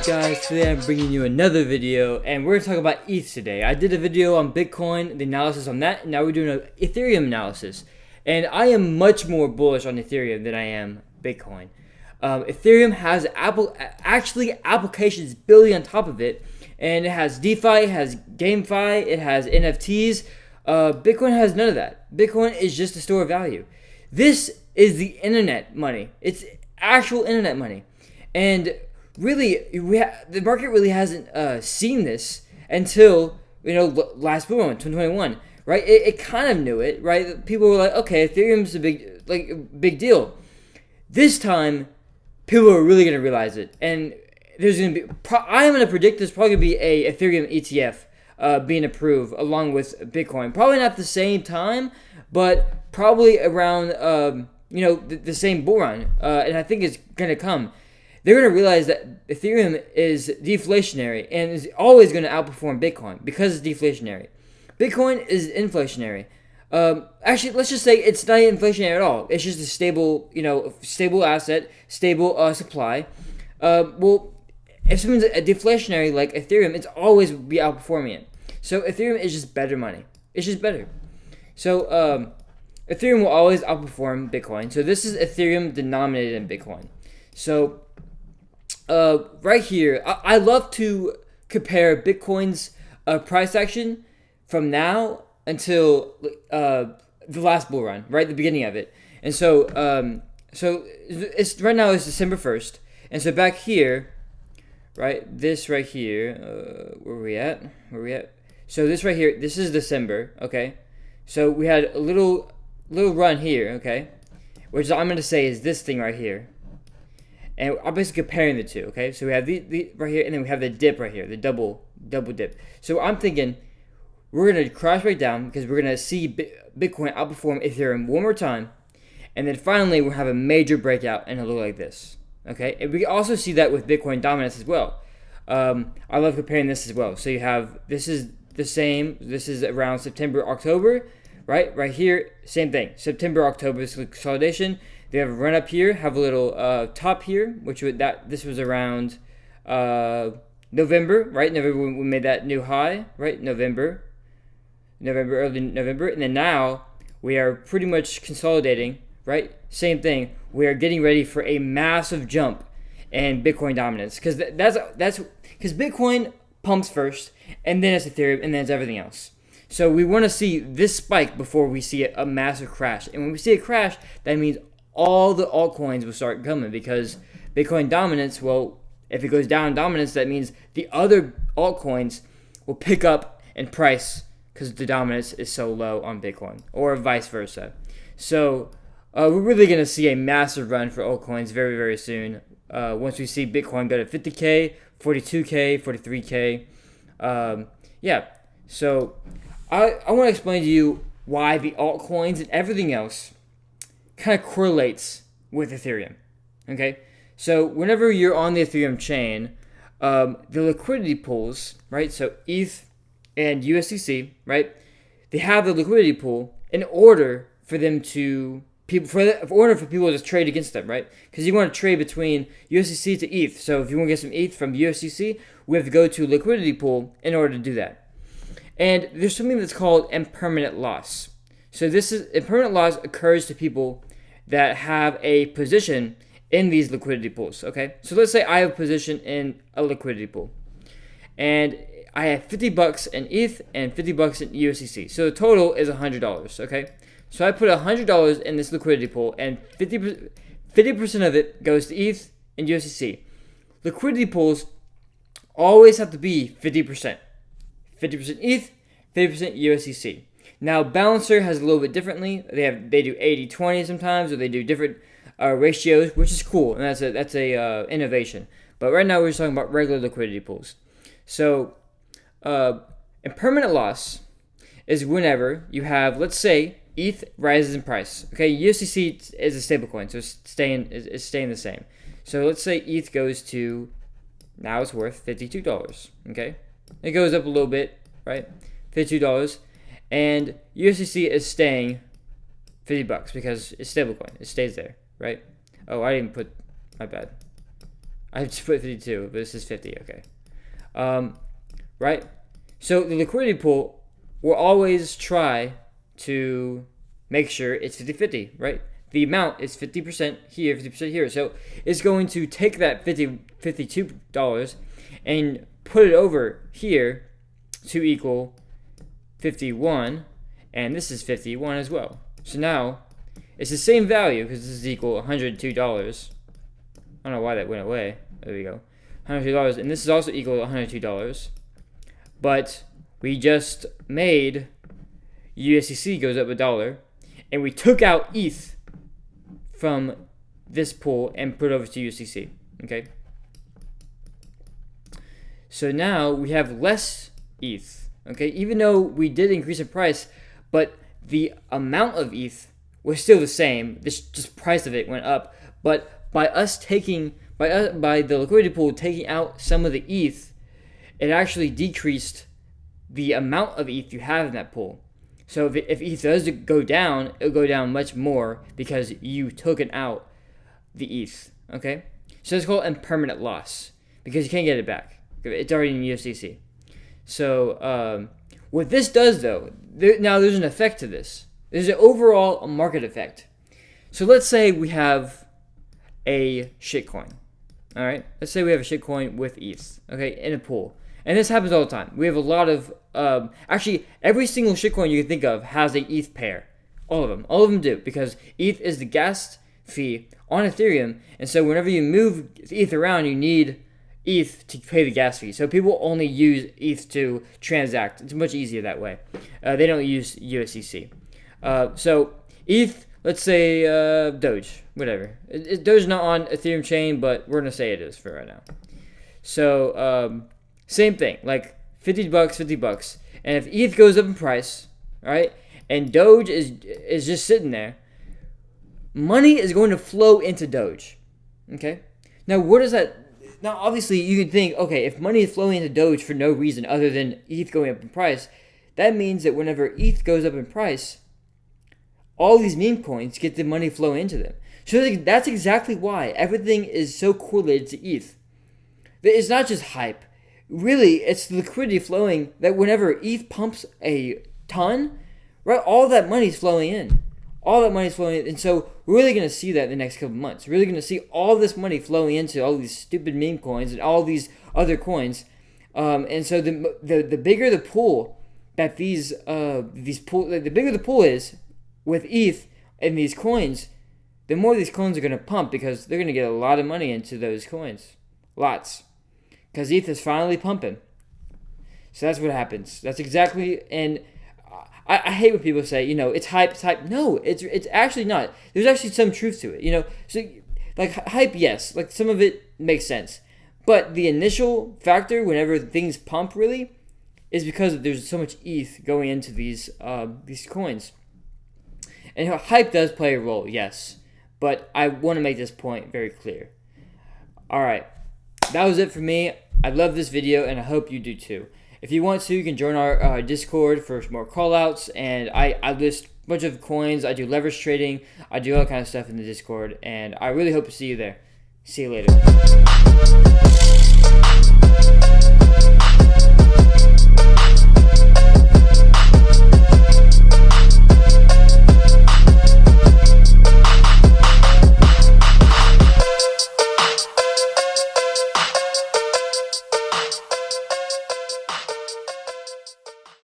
guys? Today I'm bringing you another video, and we're going to talk about ETH today. I did a video on Bitcoin, the analysis on that, and now we're doing an Ethereum analysis. And I am much more bullish on Ethereum than I am Bitcoin. Ethereum has applications building on top of it, and it has DeFi, it has GameFi, it has NFTs. Bitcoin has none of that. Bitcoin is just a store of value. This is the internet money. It's actual internet money. And really, the market really hasn't seen this until last Bullrun, 2021, right? It kind of knew it, right? People were like, okay, Ethereum's a big deal. This time, people are really gonna realize it, and there's gonna be. I'm gonna predict there's probably gonna be a Ethereum ETF being approved along with Bitcoin. Probably not at the same time, but probably around the same Bullrun, and I think it's gonna come. They're going to realize that Ethereum is deflationary and is always going to outperform Bitcoin because it's deflationary. Bitcoin is inflationary. Actually, let's just say it's not inflationary at all. It's just a stable asset, stable supply. Well, if something's a deflationary like Ethereum, it's always be outperforming it. So Ethereum is just better money. It's just better. So Ethereum will always outperform Bitcoin. So this is Ethereum denominated in Bitcoin. So right here, I love to compare Bitcoin's price action from now until the last bull run, right, the beginning of it. And so it's right now is December 1st, and so back here, right, this right here, where are we at? So this right here, this is December, okay. So we had a little run here, okay, which I'm gonna say is this thing right here. And I'm basically comparing the two, okay? So we have the right here, and then we have the dip right here, the double dip. So I'm thinking we're going to crash right down because we're going to see Bitcoin outperform Ethereum one more time. And then finally, we'll have a major breakout, and it'll look like this, okay? And we can also see that with Bitcoin dominance as well. I love comparing this as well. So you have, this is the same. This is around September, October, right? Right here, same thing. September, October is consolidation. They have a run up here, have a little top here, this was around November, right? November we made that new high, right? November, early November, and then now we are pretty much consolidating, right? Same thing. We are getting ready for a massive jump in Bitcoin dominance because that's because Bitcoin pumps first, and then it's Ethereum, and then it's everything else. So we want to see this spike before we see a massive crash, and when we see a crash, that means all the altcoins will start coming because Bitcoin dominance, well, if it goes down in dominance, that means the other altcoins will pick up in price because the dominance is so low on Bitcoin, or vice versa. So we're really going to see a massive run for altcoins very, very soon. Once we see Bitcoin go to 50K, 42K, 43K. So I want to explain to you why the altcoins and everything else kind of correlates with Ethereum, okay? So whenever you're on the Ethereum chain, the liquidity pools, right? So ETH and USDC, right? They have the liquidity pool in order for them to for people to trade against them, right? Because you want to trade between USDC to ETH. So if you want to get some ETH from USDC, we have to go to liquidity pool in order to do that. And there's something that's called impermanent loss. So impermanent loss occurs to people that have a position in these liquidity pools, okay? So let's say I have a position in a liquidity pool, and I have $50 in ETH and $50 in USDC. So the total is $100, okay? So I put $100 in this liquidity pool, and 50% of it goes to ETH and USDC. Liquidity pools always have to be 50%. 50% ETH, 50% USDC. Now, Balancer has a little bit differently. They do 80-20 sometimes, or they do different ratios, which is cool, and that's a innovation. But right now, we're just talking about regular liquidity pools. So, impermanent loss is whenever you have, let's say, ETH rises in price. Okay, USDC is a stablecoin, so it's staying the same. So let's say ETH goes to, now it's worth $52. Okay, it goes up a little bit, right? $52. And USDC is staying $50 because it's stablecoin. It stays there, right? Oh, I didn't put, my bad. I just put 52, but this is 50. Okay. Right? So the liquidity pool will always try to make sure it's 50-50, right? The amount is 50% here, 50% here. So it's going to take that $52 and put it over here to equal 51, and this is 51 as well. So now it's the same value because this is equal $102. I don't know why that went away. There we go. $102, and this is also equal to $102. But we just made USDC goes up $1, and we took out ETH from this pool and put it over to USDC. Okay. So now we have less ETH. Okay, even though we did increase in price, but the amount of ETH was still the same. This just price of it went up. But by us taking by the liquidity pool taking out some of the ETH, it actually decreased the amount of ETH you have in that pool. So if ETH does go down, it'll go down much more because you took it out the ETH. Okay, so it's called impermanent loss because you can't get it back. It's already in USDC. So what this does though, now there's an effect to this. There's an overall market effect. So let's say we have a shitcoin. All right, let's say we have a shitcoin with ETH. Okay, in a pool, and this happens all the time. We have a lot of actually every single shitcoin you can think of has a ETH pair. All of them do, because ETH is the gas fee on Ethereum, and so whenever you move ETH around, you need ETH to pay the gas fee. So people only use ETH to transact. It's much easier that way. They don't use USDC. So ETH, let's say Doge, whatever. Doge is not on Ethereum chain, but we're gonna say it is for right now. So same thing, like $50, $50, and if ETH goes up in price, right, and Doge is just sitting there, money is going to flow into Doge. Okay. Now what does that? Now, obviously, you can think, okay, if money is flowing into Doge for no reason other than ETH going up in price, that means that whenever ETH goes up in price, all these meme coins get the money flowing into them. So that's exactly why everything is so correlated to ETH. It's not just hype. Really, it's the liquidity flowing that whenever ETH pumps a ton, right, all that money is flowing in. All that money is flowing in. And so we're really going to see that in the next couple months. We're really going to see all this money flowing into all these stupid meme coins and all these other coins. And so the bigger the pool that the bigger the pool is with ETH and these coins, the more these coins are going to pump because they're going to get a lot of money into those coins. Lots. Because ETH is finally pumping. So that's what happens. That's exactly, and I hate when people say, it's hype, it's hype. No, it's actually not. There's actually some truth to it, So, like, hype, yes. Like, some of it makes sense. But the initial factor, whenever things pump, really, is because there's so much ETH going into these coins. And hype does play a role, yes. But I want to make this point very clear. All right. That was it for me. I love this video, and I hope you do too. If you want to, you can join our Discord for more callouts, and I list a bunch of coins. I do leverage trading. I do all kind of stuff in the Discord, and I really hope to see you there. See you later.